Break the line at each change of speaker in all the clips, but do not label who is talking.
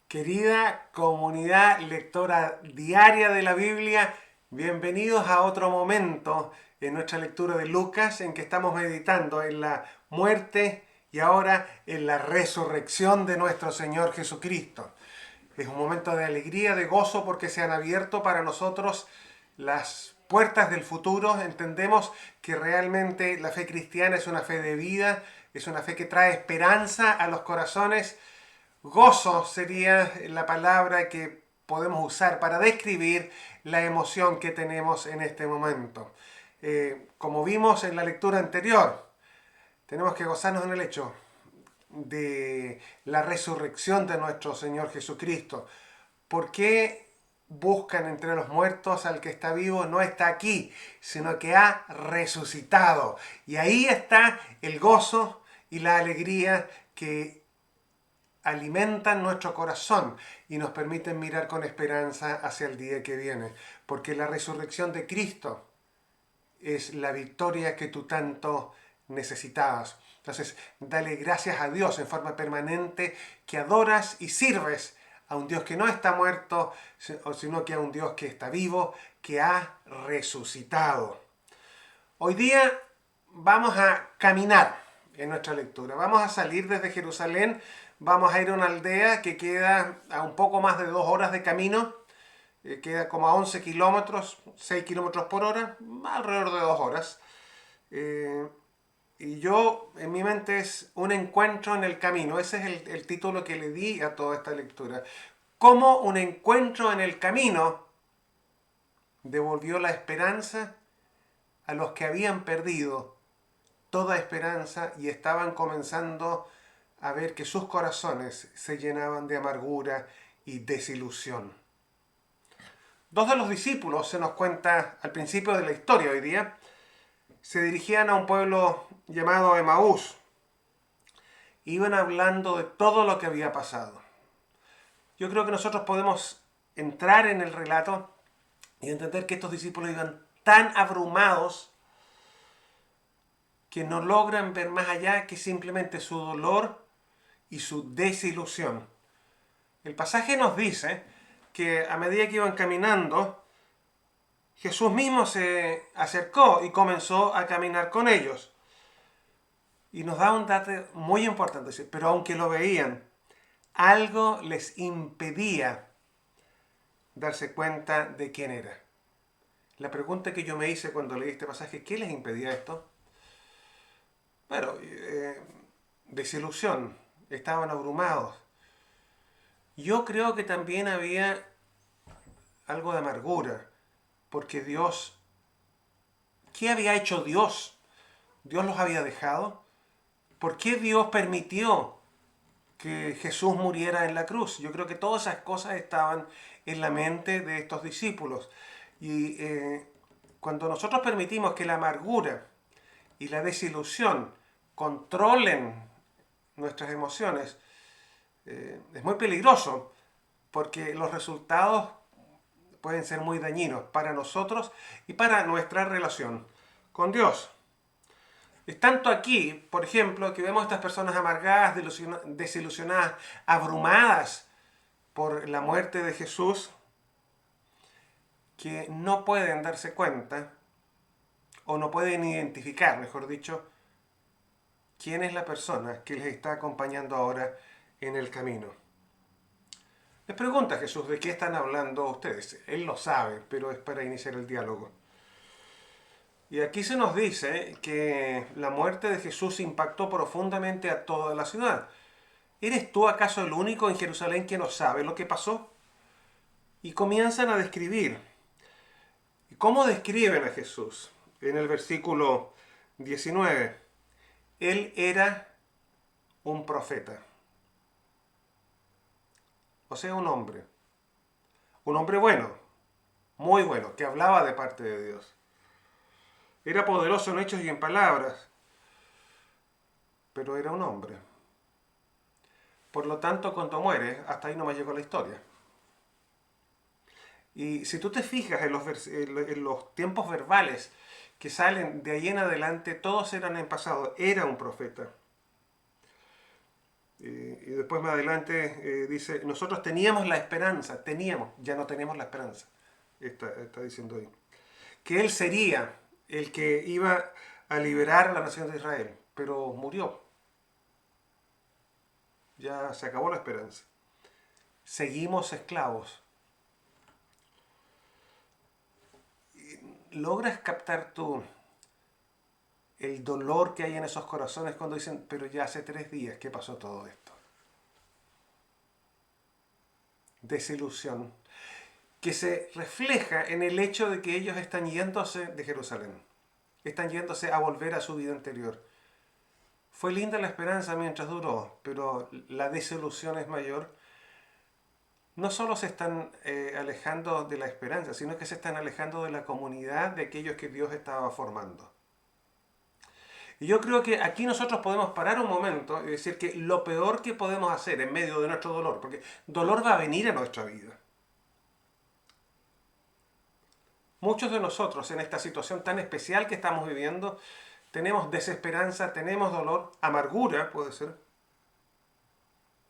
Querida comunidad lectora diaria de la Biblia, bienvenidos a otro momento en nuestra lectura de Lucas en que estamos meditando en la muerte y ahora en la resurrección de nuestro Señor Jesucristo. Es un momento de alegría, de gozo, porque se han abierto para nosotros las puertas del futuro. Entendemos que realmente la fe cristiana es una fe de vida, es una fe que trae esperanza a los corazones. Gozo sería la palabra que podemos usar para describir la emoción que tenemos en este momento. Como vimos en la lectura anterior, tenemos que gozarnos en el hecho de la resurrección de nuestro Señor Jesucristo. ¿Por qué buscan entre los muertos al que está vivo? No está aquí, sino que ha resucitado. Y ahí está el gozo y la alegría que alimentan nuestro corazón y nos permiten mirar con esperanza hacia el día que viene. Porque la resurrección de Cristo es la victoria que tú tanto necesitabas. Entonces, dale gracias a Dios en forma permanente que adoras y sirves a un Dios que no está muerto, sino que a un Dios que está vivo, que ha resucitado. Hoy día vamos a caminar en nuestra lectura. Vamos a salir desde Jerusalén, vamos a ir a una aldea que queda a un poco más de 2 horas de camino. Queda como a 11 kilómetros, 6 kilómetros por hora, alrededor de 2 horas. Y yo, en mi mente, es un encuentro en el camino. Ese es el título que le di a toda esta lectura. Cómo un encuentro en el camino devolvió la esperanza a los que habían perdido toda esperanza y estaban comenzando a ver que sus corazones se llenaban de amargura y desilusión. Dos de los discípulos, se nos cuenta al principio de la historia hoy día, se dirigían a un pueblo llamado Emaús. Iban hablando de todo lo que había pasado. Yo creo que nosotros podemos entrar en el relato y entender que estos discípulos iban tan abrumados que no logran ver más allá que simplemente su dolor y su desilusión. El pasaje nos dice que a medida que iban caminando, Jesús mismo se acercó y comenzó a caminar con ellos. Y nos da un dato muy importante, pero aunque lo veían, algo les impedía darse cuenta de quién era. La pregunta que yo me hice cuando leí este pasaje, ¿qué les impedía esto? Bueno, desilusión, estaban abrumados. Yo creo que también había algo de amargura, porque Dios, ¿qué había hecho Dios? ¿Dios los había dejado? ¿Por qué Dios permitió que Jesús muriera en la cruz? Yo creo que todas esas cosas estaban en la mente de estos discípulos. Y cuando nosotros permitimos que la amargura y la desilusión controlen nuestras emociones, es muy peligroso porque los resultados pueden ser muy dañinos para nosotros y para nuestra relación con Dios. Es tanto aquí, por ejemplo, que vemos a estas personas amargadas, desilusionadas, abrumadas por la muerte de Jesús, que no pueden darse cuenta, o no pueden identificar, mejor dicho, quién es la persona que les está acompañando ahora en el camino. Les pregunta Jesús, ¿de qué están hablando ustedes? Él lo sabe, pero es para iniciar el diálogo. Y aquí se nos dice que la muerte de Jesús impactó profundamente a toda la ciudad. ¿Eres tú acaso el único en Jerusalén que no sabe lo que pasó? Y comienzan a describir. ¿Y cómo describen a Jesús? En el versículo 19. Él era un profeta. O sea, un hombre. Un hombre bueno, muy bueno, que hablaba de parte de Dios. Era poderoso en hechos y en palabras, pero era un hombre. Por lo tanto, cuando muere, hasta ahí no me llegó la historia. Y si tú te fijas en los tiempos verbales que salen de ahí en adelante, todos eran en pasado. Era un profeta. Y después más adelante dice, nosotros teníamos la esperanza, ya no tenemos la esperanza, está diciendo ahí, que Él sería el que iba a liberar a la nación de Israel, pero murió, ya se acabó la esperanza. Seguimos esclavos. ¿Logras captar tú el dolor que hay en esos corazones cuando dicen, pero ya hace 3 días que pasó todo esto? Desilusión, que se refleja en el hecho de que ellos están yéndose de Jerusalén, están yéndose a volver a su vida anterior. Fue linda la esperanza mientras duró, pero la desilusión es mayor. No solo se están alejando de la esperanza, sino que se están alejando de la comunidad de aquellos que Dios estaba formando. Y yo creo que aquí nosotros podemos parar un momento y decir que lo peor que podemos hacer en medio de nuestro dolor, porque dolor va a venir a nuestra vida. Muchos de nosotros en esta situación tan especial que estamos viviendo, tenemos desesperanza, tenemos dolor, amargura puede ser.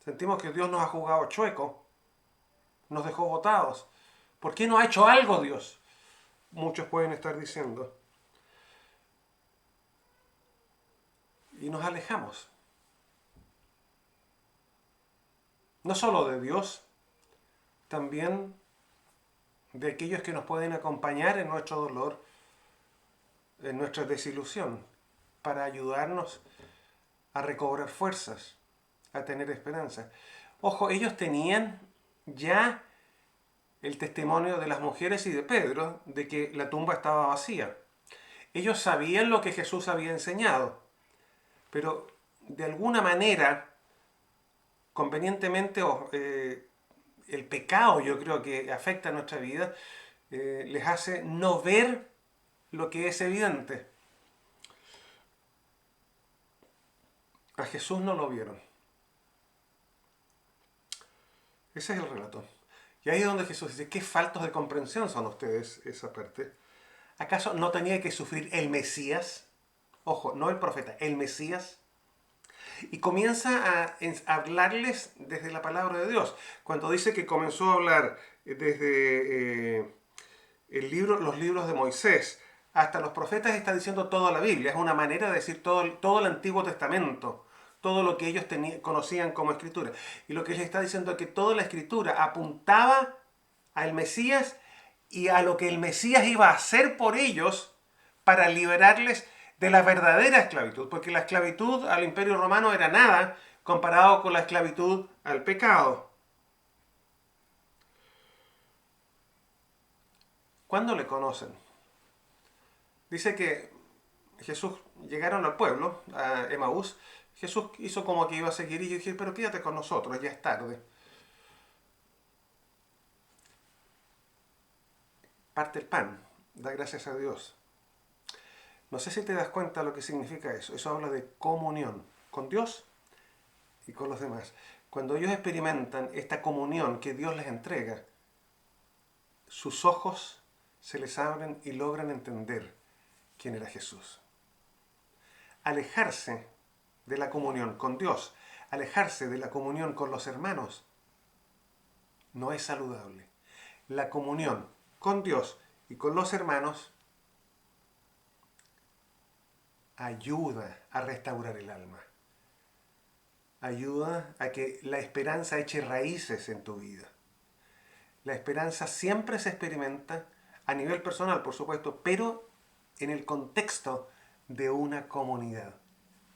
Sentimos que Dios nos ha jugado chueco, nos dejó botados. ¿Por qué no ha hecho algo Dios? Muchos pueden estar diciendo. Y nos alejamos. No solo de Dios, también de aquellos que nos pueden acompañar en nuestro dolor, en nuestra desilusión, para ayudarnos a recobrar fuerzas, a tener esperanza. Ojo, ellos tenían ya el testimonio de las mujeres y de Pedro de que la tumba estaba vacía. Ellos sabían lo que Jesús había enseñado, pero de alguna manera, convenientemente, el pecado yo creo que afecta a nuestra vida, les hace no ver lo que es evidente. A Jesús no lo vieron. Ese es el relato. Y ahí es donde Jesús dice, qué faltos de comprensión son ustedes, esa parte. ¿Acaso no tenía que sufrir el Mesías? Ojo, no el profeta, el Mesías. Y comienza a hablarles desde la palabra de Dios. Cuando dice que comenzó a hablar desde los libros de Moisés hasta los profetas, está diciendo toda la Biblia. Es una manera de decir todo el Antiguo Testamento, todo lo que ellos conocían como escritura. Y lo que les está diciendo es que toda la escritura apuntaba al Mesías y a lo que el Mesías iba a hacer por ellos para liberarles de la verdadera esclavitud, porque la esclavitud al Imperio Romano era nada comparado con la esclavitud al pecado. ¿Cuándo le conocen? Dice que Jesús llegaron al pueblo, a Emaús. Jesús hizo como que iba a seguir y yo dije, pero quédate con nosotros, ya es tarde. Parte el pan, da gracias a Dios. No sé si te das cuenta lo que significa eso. Eso habla de comunión con Dios y con los demás. Cuando ellos experimentan esta comunión que Dios les entrega, sus ojos se les abren y logran entender quién era Jesús. Alejarse de la comunión con Dios, alejarse de la comunión con los hermanos, no es saludable. La comunión con Dios y con los hermanos ayuda a restaurar el alma. Ayuda a que la esperanza eche raíces en tu vida. La esperanza siempre se experimenta a nivel personal, por supuesto, pero en el contexto de una comunidad,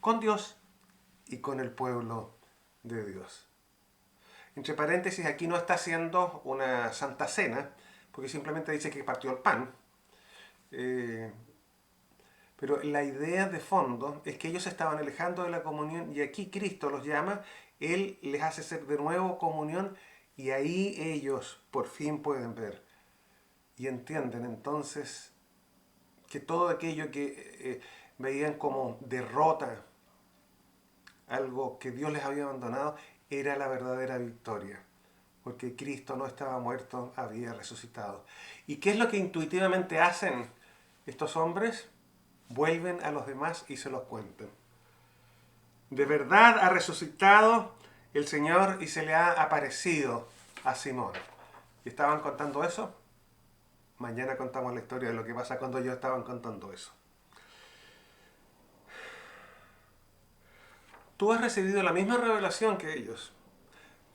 con Dios y con el pueblo de Dios. Entre paréntesis, aquí no está haciendo una santa cena, porque simplemente dice que partió el pan. Pero la idea de fondo es que ellos se estaban alejando de la comunión y aquí Cristo los llama, Él les hace hacer de nuevo comunión y ahí ellos por fin pueden ver y entienden entonces que todo aquello que veían como derrota, algo que Dios les había abandonado, era la verdadera victoria. Porque Cristo no estaba muerto, había resucitado. ¿Y qué es lo que intuitivamente hacen estos hombres? Vuelven a los demás y se los cuentan. De verdad ha resucitado, el Señor y se le ha aparecido a Simón. ¿Y estaban contando eso? Mañana contamos la historia de lo que pasa cuando ellos estaban contando eso. Tú has recibido la misma revelación que ellos.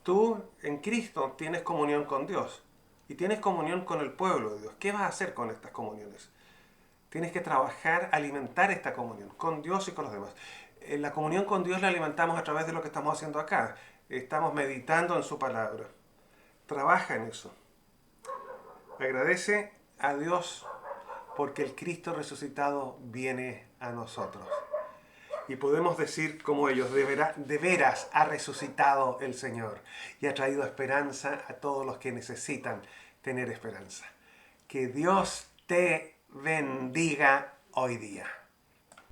Tú en Cristo tienes comunión con Dios y tienes comunión con el pueblo de Dios. ¿Qué vas a hacer con estas comuniones? Tienes que trabajar, alimentar esta comunión con Dios y con los demás. La comunión con Dios la alimentamos a través de lo que estamos haciendo acá. Estamos meditando en su palabra. Trabaja en eso. Agradece a Dios porque el Cristo resucitado viene a nosotros. Y podemos decir como ellos, de veras ha resucitado el Señor y ha traído esperanza a todos los que necesitan tener esperanza. Que Dios te bendiga hoy día.